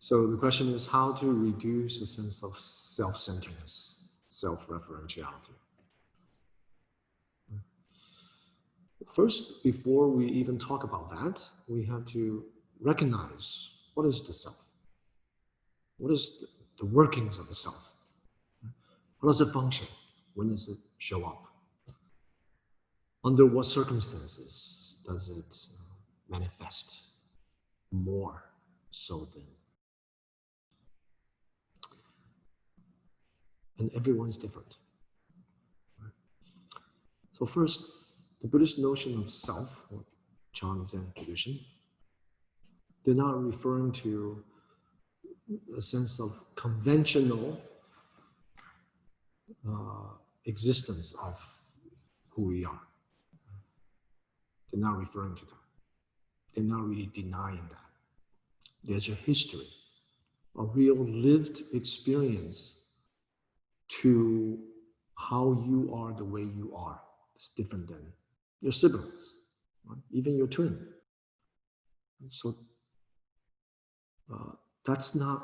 So the question is how to reduce a sense of self-centeredness, self-referentiality. First, before we even talk about that, we have to recognize what is the self? What is the workings of the self? What does it function? When does it show up? Under what circumstances does it manifest more so than? And everyone's different. So first, the Buddhist notion of self, or Chan Zen tradition, they're not referring to a sense of conventional existence of who we are. They're not referring to that. They're not really denying that. There's a history, a real lived experience to how you are the way you are. It's different than your siblings, right? Even your twin. So that's not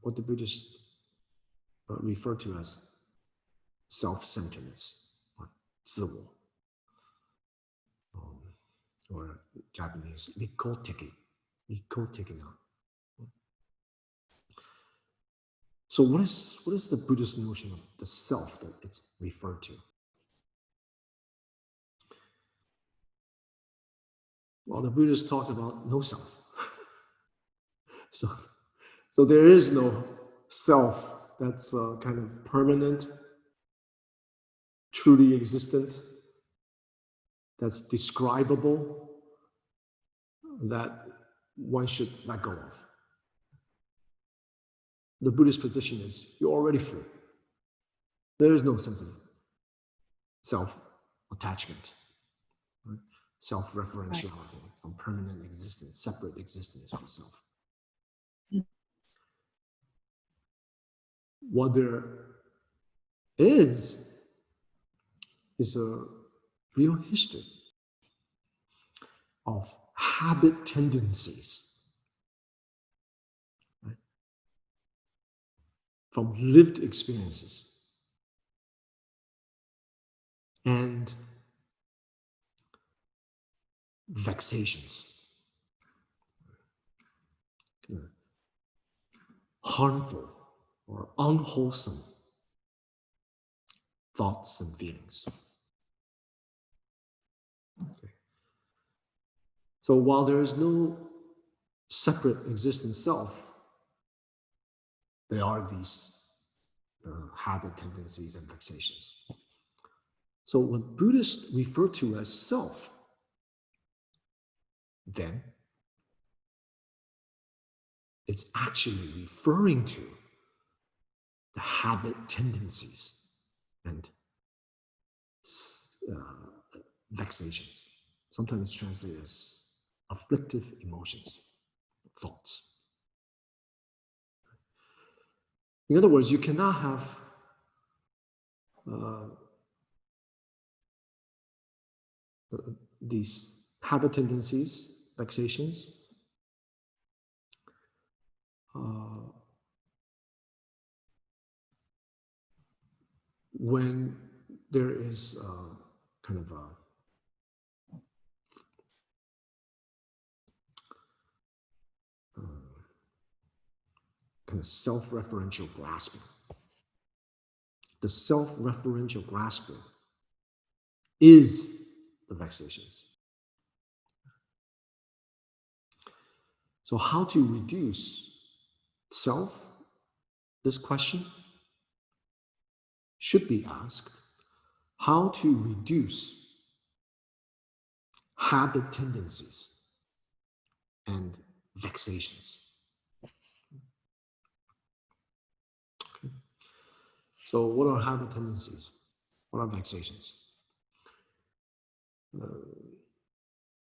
what the Buddhists refer to as self-centeredness, right? 自我, or Japanese, Nikoteki. So what is the Buddhist notion of the self that it's referred to? Well, the Buddhists talked about no self. So there is no self that's kind of permanent, truly existent, that's describable, that one should let go of. The Buddhist position is you're already free. There is no sense of self-attachment, right? Self-referentiality, some permanent existence, separate existence from self. What there is a real history of habit tendencies, right? From lived experiences and vexations, harmful or unwholesome thoughts and feelings. Okay. So while there is no separate existent self, there are these habit tendencies and vexations. So what Buddhists refer to as self, then it's actually referring to the habit tendencies and vexations. Sometimes translated as afflictive emotions, thoughts. In other words, you cannot have these habit tendencies, vexations, when there is kind of self-referential grasping. The self-referential grasping is the vexations. So how to reduce self? This question should be asked. How to reduce habit tendencies and vexations. Okay. So what are habit tendencies? What are vexations?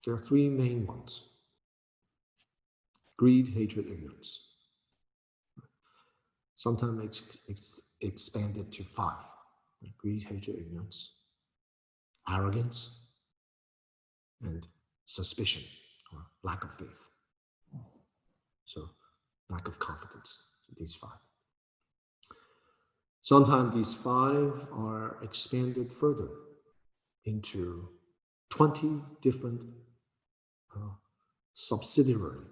There are three main ones: greed, hatred, ignorance. Sometimes it's expanded to 5. Greed, hatred, ignorance, arrogance, and suspicion or lack of faith. So lack of confidence. These five. Sometimes these five are expanded further into 20 different subsidiary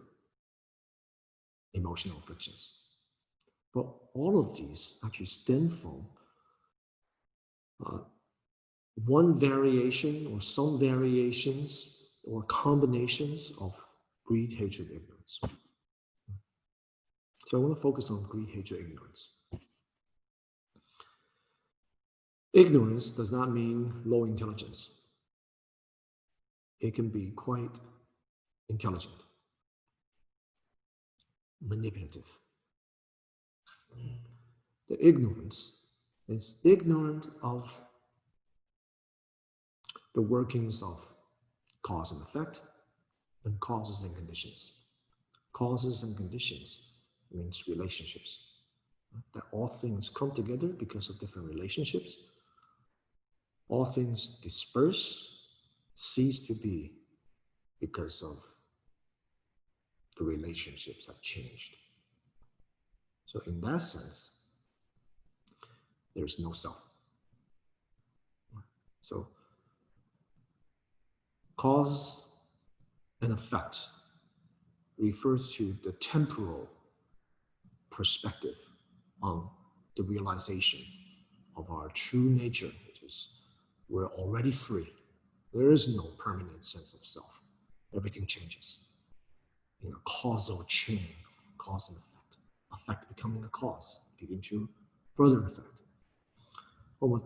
emotional frictions. But all of these actually stem from one variation or some variations or combinations of greed, hatred, ignorance. So I want to focus on greed, hatred, ignorance. Ignorance does not mean low intelligence. It can be quite intelligent, manipulative. The ignorance is ignorant of the workings of cause and effect and causes and conditions. Causes and conditions means relationships. That all things come together because of different relationships. All things disperse, cease to be because of the relationships have changed. So in that sense, there is no self. So cause and effect refers to the temporal perspective on the realization of our true nature, which is we're already free. There is no permanent sense of self. Everything changes in a causal chain of cause and effect. Effect becoming a cause, leading to further effect. From a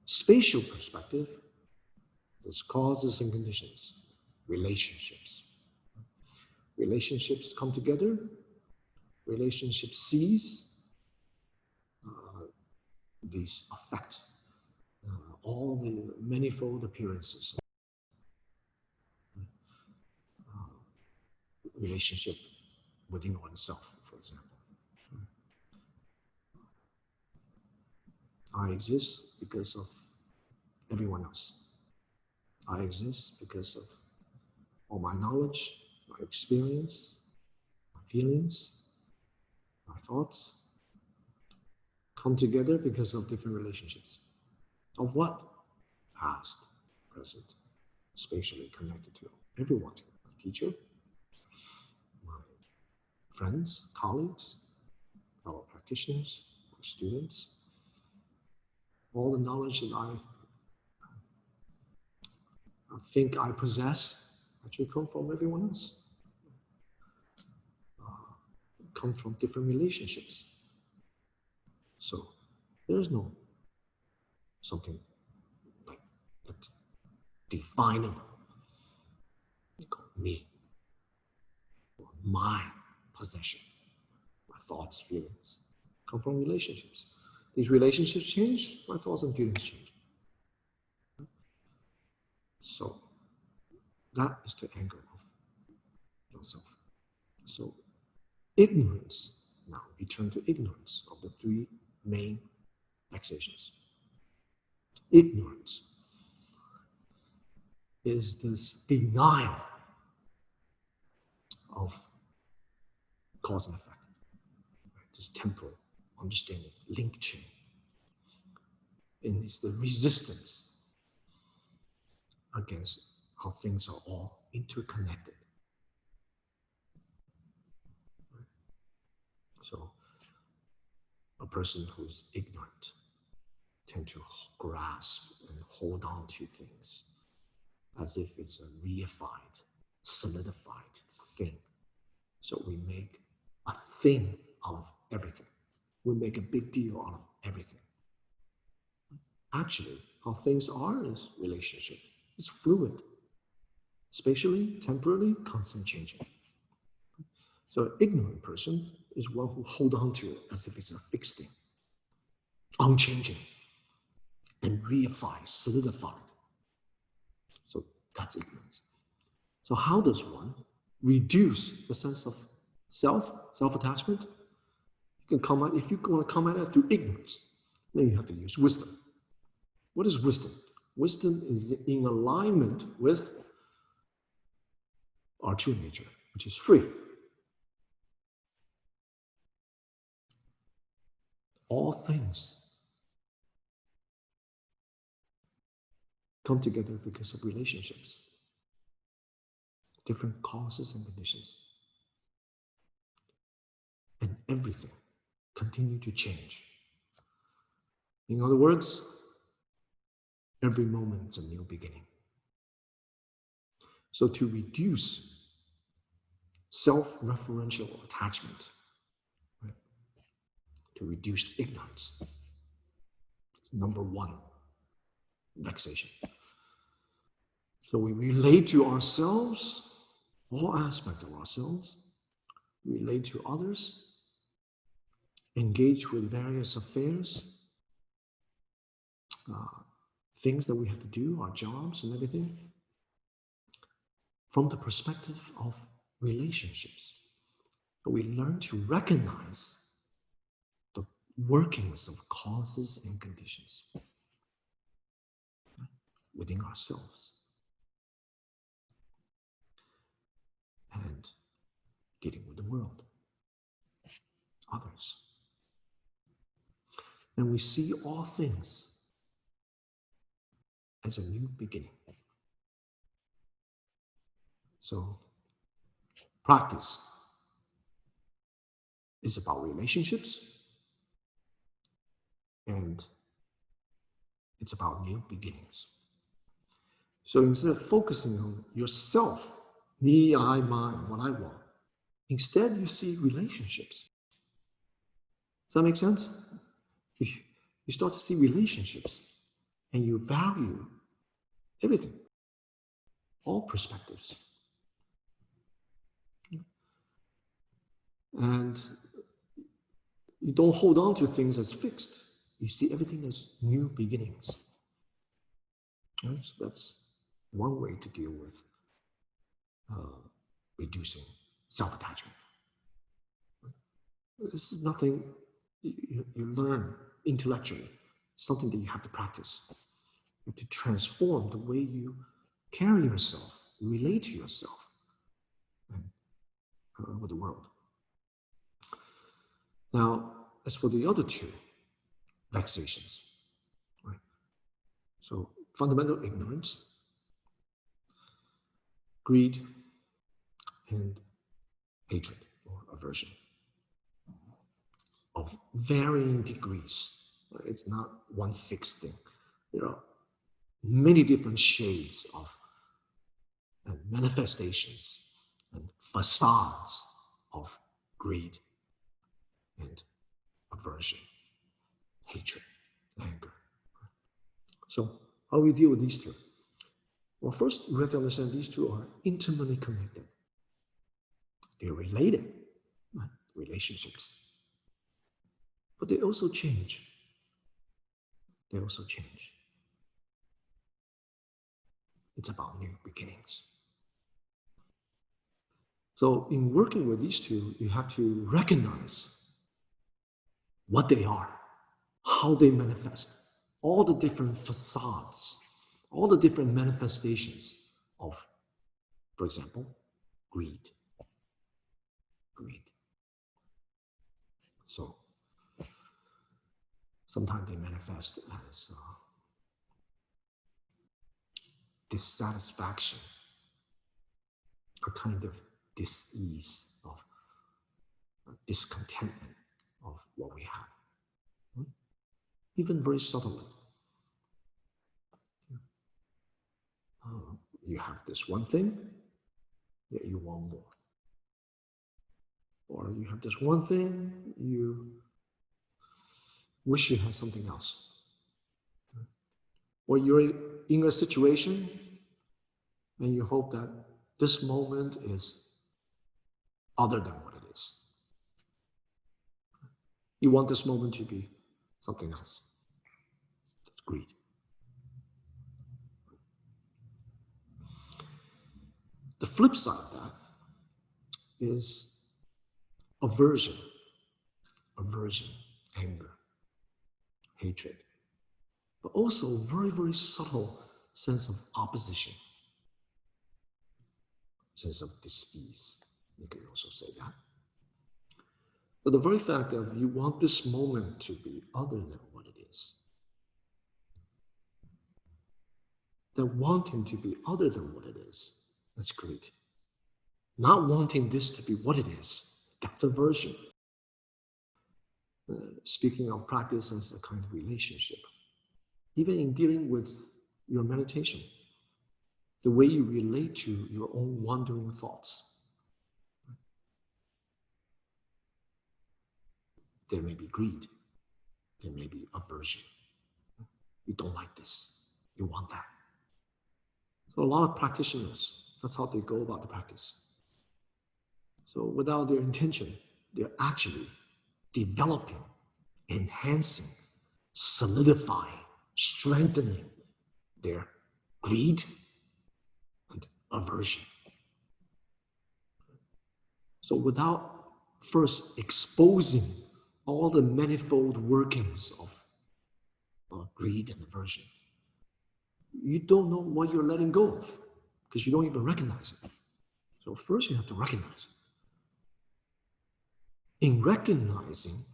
spatial perspective, there's causes and conditions, relationships. Relationships come together, relationships cease, these affect all the manifold appearances. Relationship within oneself, for example. I exist because of everyone else. I exist because of all my knowledge, my experience, my feelings, my thoughts come together because of different relationships. Of what? Past, present, spatially connected to everyone. My teacher, my friends, colleagues, fellow practitioners, my students. All the knowledge that I think I possess actually come from everyone else. Come from different relationships. So there's no something like that's definable. Me, or my possession, my thoughts, feelings come from relationships. These relationships change, my thoughts and feelings change. So that is the angle of non-self. So ignorance, now we turn to ignorance of the three main vexations. Ignorance is this denial of cause and effect, this temporal understanding, link chain. And it's the resistance against how things are all interconnected. So a person who's ignorant tend to grasp and hold on to things as if it's a reified, solidified thing. So we make a thing out of everything. We make a big deal out of everything. Actually, how things are is relationship. It's fluid. Spatially, temporally, constant changing. So an ignorant person is one who holds on to it as if it's a fixed thing, unchanging, and reified, solidified. So that's ignorance. So how does one reduce the sense of self-attachment? You can come at, if you want to come at it through ignorance, then you have to use wisdom. What is wisdom? Wisdom is in alignment with our true nature, which is free. all things come together because of relationships, different causes and conditions. And everything continue to change. In other words, every moment is a new beginning. So to reduce self-referential attachment, right, to reduce ignorance, number one, vexation. So we relate to ourselves, all aspects of ourselves, relate to others, engage with various affairs, things that we have to do, our jobs and everything, from the perspective of relationships. We learn to recognize the workings of causes and conditions within ourselves and dealing with the world, others. And we see all things as a new beginning. So practice is about relationships, and it's about new beginnings. So instead of focusing on yourself, me, I, mine, what I want, instead you see relationships. Does that make sense? You start to see relationships and you value everything, all perspectives. And you don't hold on to things as fixed. You see everything as new beginnings. Right? So that's one way to deal with reducing self-attachment. This is nothing you learn intellectually, something that you have to practice. You have to transform the way you carry yourself, relate to yourself, and with the world. Now, as for the other two, vexations, right? So fundamental ignorance, greed, and hatred or aversion of varying degrees. It's not one fixed thing. There are many different shades of manifestations and facades of greed and aversion, hatred, anger. So how do we deal with these two? Well, first, we have to understand these two are intimately connected. They're related, right? Relationships. But they also change. They also change. It's about new beginnings. So in working with these two, you have to recognize what they are, how they manifest, all the different facades, all the different manifestations of, for example, greed. Greed. So sometimes they manifest as dissatisfaction, a kind of dis-ease, of discontentment of what we have. Even very subtly. You have this one thing, yet you want more. Or you have this one thing, you wish you had something else. Or you're in a situation and you hope that this moment is other than what it is. You want this moment to be something else. That's greed. The flip side of that is aversion, anger, hatred, but also very, very subtle sense of opposition, sense of dis-ease. You can also say that. But the very fact of you want this moment to be other than what it is, that wanting to be other than what it is, that's great. Not wanting this to be what it is, that's aversion. Speaking of practice as a kind of relationship, even in dealing with your meditation, the way you relate to your own wandering thoughts, there may be greed, there may be aversion. You don't like this, you want that. So a lot of practitioners, that's how they go about the practice. So without their intention, they're actually developing, enhancing, solidifying, strengthening their greed and aversion. So without first exposing all the manifold workings of greed and aversion, you don't know what you're letting go of because you don't even recognize it. So first you have to recognize it. In recognizing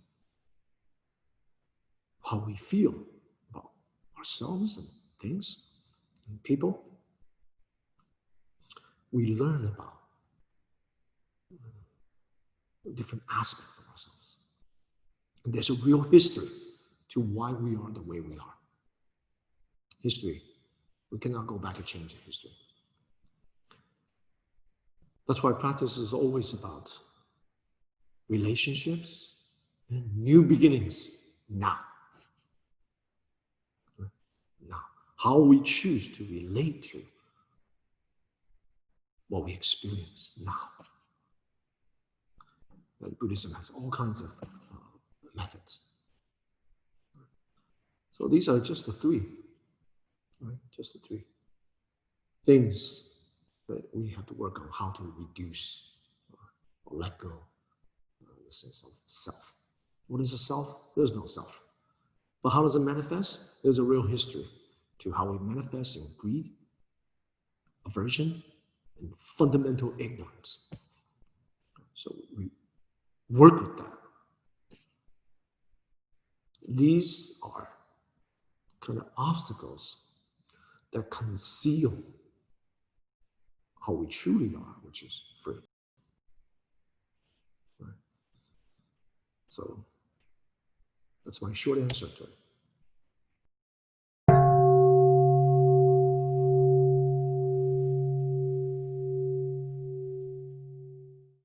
how we feel about ourselves and things and people, we learn about different aspects of ourselves. And there's a real history to why we are the way we are. History. We cannot go back and change the history. That's why practice is always about relationships and new beginnings now. Now, how we choose to relate to what we experience now. And Buddhism has all kinds of methods. So these are just the three, right? Just the three things that we have to work on, how to reduce or let go the sense of self. What is a self? There's no self. But how does it manifest? There's a real history to how it manifests in greed, aversion, and fundamental ignorance. So we work with that. These are kind of obstacles that conceal how we truly are, which is free. Right? So that's my short answer to it.